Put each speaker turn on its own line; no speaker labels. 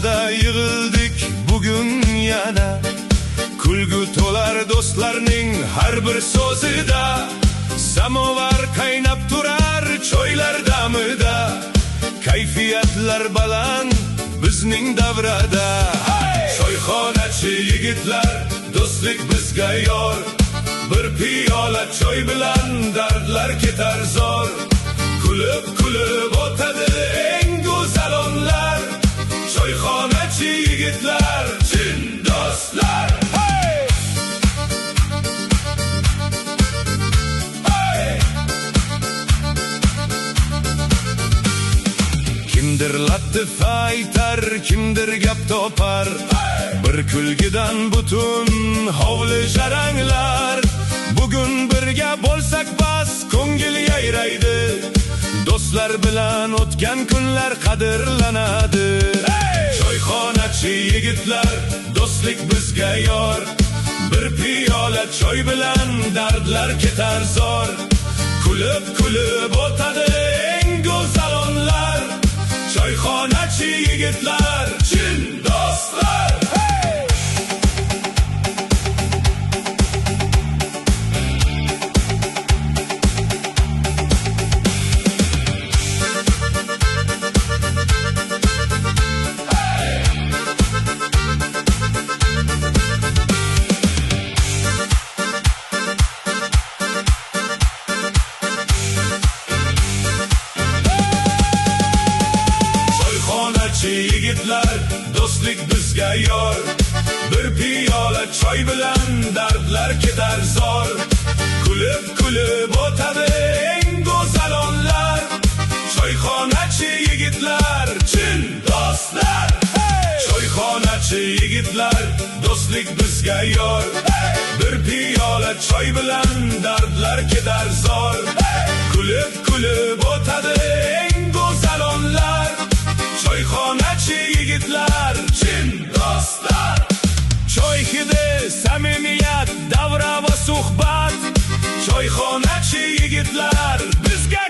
davrada yig'ildik bugun yana. Kulgu to'lar do'stlarning har bir so'zida. Samovar qaynab turar choylar damida. Kayfiyatlar baland bizning davrada. Choyxonachi yigitlar do'stlik bizga yor. Bir piyola choy bilan dardlar ketar zor. Kulib kulib o'tadi eng go'zal onlar. Choyxonachi yigitlar chin do'stlar. Kimdir latif aytar, kimdir gap topar. Bir kulgidan butun hovli jaranglar. Bugun birga bo'lsak bas ko'ngil yayraydi. Do'stlar bilan o'tgan kunlar qadrlanadi. Choyxonachi yigitlar do'stlik bizga yor. Bir piyola choy bilan dardlar ketar zor. Kulib kulib o'tadi eng go'zal onlar. Choyxonachi yigitlar chin do'stlar. Yigitlar do'stlik bizga yor. Bir piyola choy bilan dardlar ketar zor. Kulib kulib o'tadi eng go'zal onlar. Choyxonachi yigitlar chin do'stlar. Choyxonachi yigitlar do'stlik bizga yor. Bir piyola choy bilan dardlar ketar zor. Kulib kulib o'tadi eng go'zal onlar. Choyxonachi yigitlar chin do'stlar. Choy hidi, samimiyat, davra va suhbat. Choyxonachi yigitlar bizga